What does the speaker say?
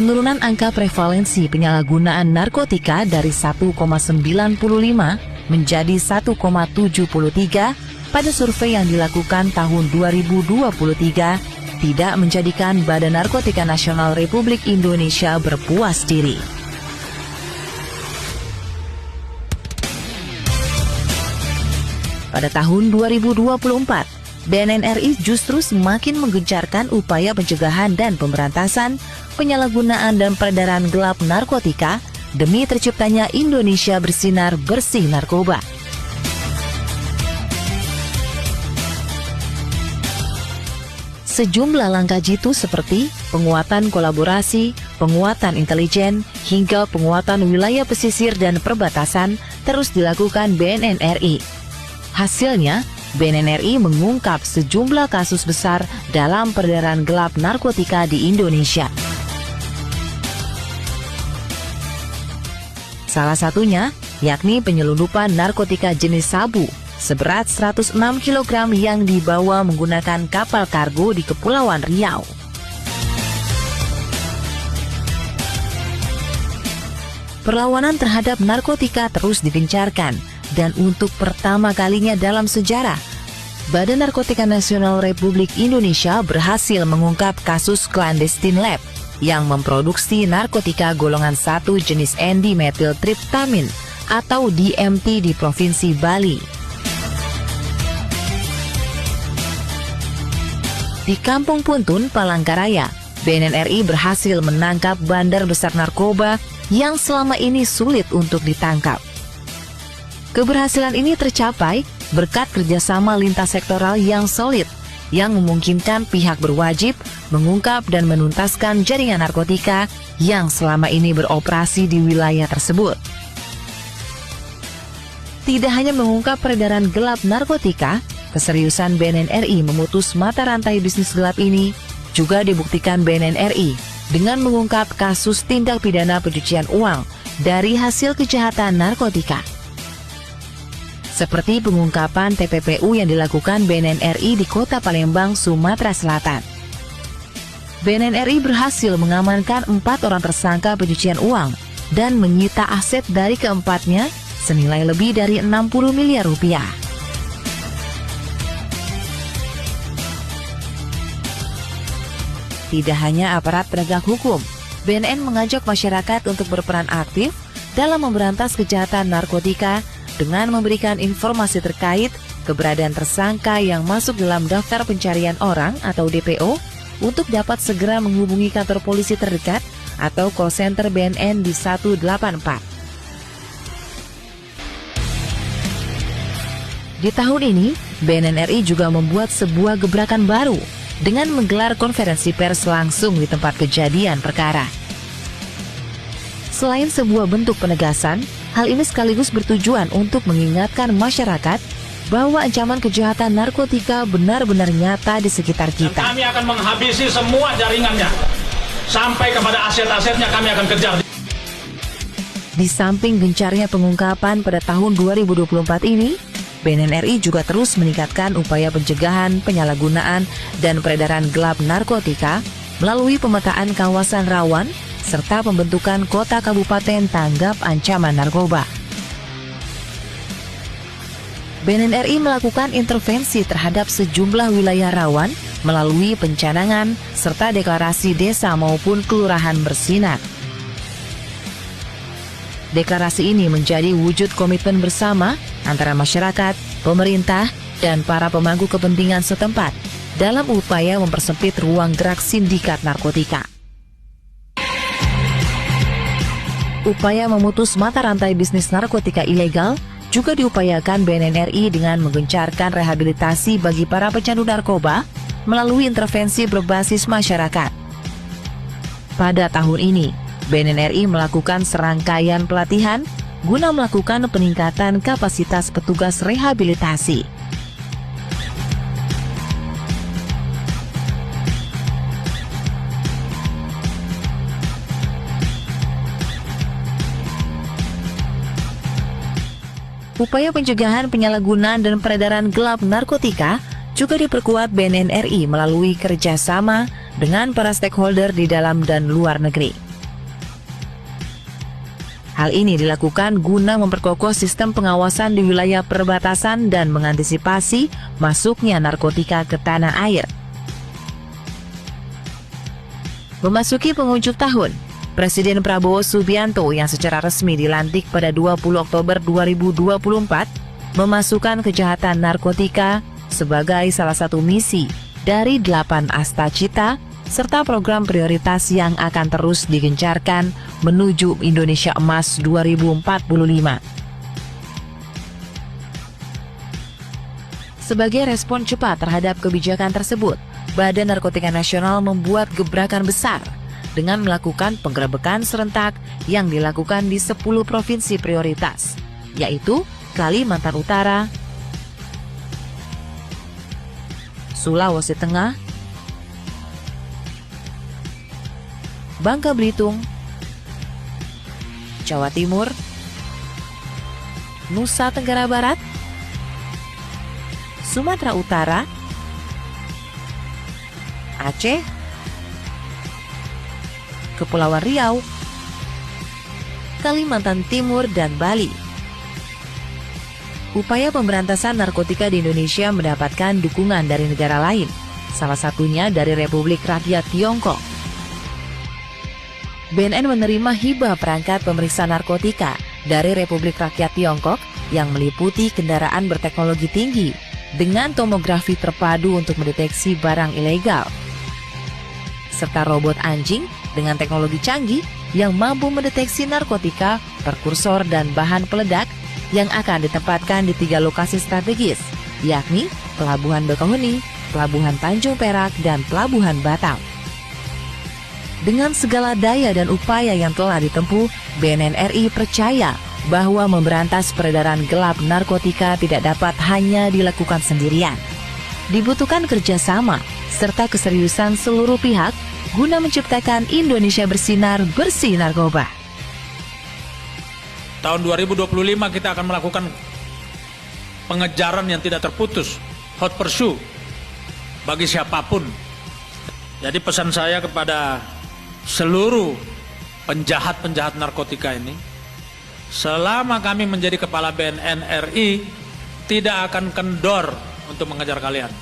Penurunan angka prevalensi penyalahgunaan narkotika dari 1,95 menjadi 1,73 pada survei yang dilakukan tahun 2023 tidak menjadikan Badan Narkotika Nasional Republik Indonesia berpuas diri. Pada tahun 2024, BNN RI justru semakin menggencarkan upaya pencegahan dan pemberantasan penyalahgunaan dan peredaran gelap narkotika demi terciptanya Indonesia bersinar bersih narkoba. Sejumlah langkah jitu seperti penguatan kolaborasi, penguatan intelijen, hingga penguatan wilayah pesisir dan perbatasan terus dilakukan BNN RI. Hasilnya, BNN RI mengungkap sejumlah kasus besar dalam peredaran gelap narkotika di Indonesia. Salah satunya yakni penyelundupan narkotika jenis sabu seberat 106 kg yang dibawa menggunakan kapal kargo di Kepulauan Riau. Perlawanan terhadap narkotika terus digencarkan dan untuk pertama kalinya dalam sejarah, Badan Narkotika Nasional Republik Indonesia berhasil mengungkap kasus clandestine lab yang memproduksi narkotika golongan 1 jenis N-dimethyltryptamin atau DMT di Provinsi Bali. Di Kampung Puntun, Palangkaraya, BNN RI berhasil menangkap bandar besar narkoba yang selama ini sulit untuk ditangkap. Keberhasilan ini tercapai berkat kerjasama lintas sektoral yang solid, yang memungkinkan pihak berwajib mengungkap dan menuntaskan jaringan narkotika yang selama ini beroperasi di wilayah tersebut. Tidak hanya mengungkap peredaran gelap narkotika, keseriusan BNN RI memutus mata rantai bisnis gelap ini juga dibuktikan BNN RI dengan mengungkap kasus tindak pidana pencucian uang dari hasil kejahatan narkotika. Seperti pengungkapan TPPU yang dilakukan BNN RI di Kota Palembang, Sumatera Selatan. BNN RI berhasil mengamankan 4 orang tersangka pencucian uang dan menyita aset dari keempatnya senilai lebih dari 60 miliar rupiah. Tidak hanya aparat penegak hukum, BNN mengajak masyarakat untuk berperan aktif dalam memberantas kejahatan narkotika dengan memberikan informasi terkait keberadaan tersangka yang masuk dalam daftar pencarian orang atau DPO untuk dapat segera menghubungi kantor polisi terdekat atau call center BNN di 184. Di tahun ini, BNN RI juga membuat sebuah gebrakan baru dengan menggelar konferensi pers langsung di tempat kejadian perkara. Selain sebuah bentuk penegasan, hal ini sekaligus bertujuan untuk mengingatkan masyarakat bahwa ancaman kejahatan narkotika benar-benar nyata di sekitar kita. Dan kami akan menghabisi semua jaringannya. Sampai kepada aset-asetnya kami akan kejar. Di samping gencarnya pengungkapan pada tahun 2024 ini, BNN RI juga terus meningkatkan upaya pencegahan, penyalahgunaan, dan peredaran gelap narkotika melalui pemetaan kawasan rawan serta pembentukan kota kabupaten tanggap ancaman narkoba. BNN RI melakukan intervensi terhadap sejumlah wilayah rawan melalui pencanangan serta deklarasi desa maupun kelurahan bersinar. Deklarasi ini menjadi wujud komitmen bersama antara masyarakat, pemerintah, dan para pemangku kepentingan setempat dalam upaya mempersempit ruang gerak sindikat narkotika. Upaya memutus mata rantai bisnis narkotika ilegal juga diupayakan BNN RI dengan menggencarkan rehabilitasi bagi para pecandu narkoba melalui intervensi berbasis masyarakat. Pada tahun ini, BNN RI melakukan serangkaian pelatihan guna melakukan peningkatan kapasitas petugas rehabilitasi. Upaya pencegahan penyalahgunaan dan peredaran gelap narkotika juga diperkuat BNN RI melalui kerjasama dengan para stakeholder di dalam dan luar negeri. Hal ini dilakukan guna memperkokoh sistem pengawasan di wilayah perbatasan dan mengantisipasi masuknya narkotika ke tanah air. Memasuki penghujung tahun, Presiden Prabowo Subianto yang secara resmi dilantik pada 20 Oktober 2024 memasukkan kejahatan narkotika sebagai salah satu misi dari 8 Astacita serta program prioritas yang akan terus digencarkan menuju Indonesia Emas 2045. Sebagai respon cepat terhadap kebijakan tersebut, Badan Narkotika Nasional membuat gebrakan besar dengan melakukan penggerebekan serentak yang dilakukan di 10 provinsi prioritas, yaitu Kalimantan Utara, Sulawesi Tengah, Bangka Belitung, Jawa Timur, Nusa Tenggara Barat, Sumatera Utara, Aceh, Kepulauan Riau, Kalimantan Timur, dan Bali. Upaya pemberantasan narkotika di Indonesia mendapatkan dukungan dari negara lain, salah satunya dari Republik Rakyat Tiongkok. BNN menerima hibah perangkat pemeriksa narkotika dari Republik Rakyat Tiongkok yang meliputi kendaraan berteknologi tinggi dengan tomografi terpadu untuk mendeteksi barang ilegal, serta robot anjing dengan teknologi canggih yang mampu mendeteksi narkotika, prekursor, dan bahan peledak yang akan ditempatkan di 3 lokasi strategis, yakni Pelabuhan Bakauheni, Pelabuhan Tanjung Perak, dan Pelabuhan Batam. Dengan segala daya dan upaya yang telah ditempuh, BNN RI percaya bahwa memberantas peredaran gelap narkotika tidak dapat hanya dilakukan sendirian. Dibutuhkan kerjasama serta keseriusan seluruh pihak guna menciptakan Indonesia bersinar bersih narkoba. Tahun 2025 kita akan melakukan pengejaran yang tidak terputus, hot pursuit bagi siapapun. Jadi pesan saya kepada seluruh penjahat-penjahat narkotika ini, selama kami menjadi kepala BNN RI, tidak akan kendor untuk mengejar kalian.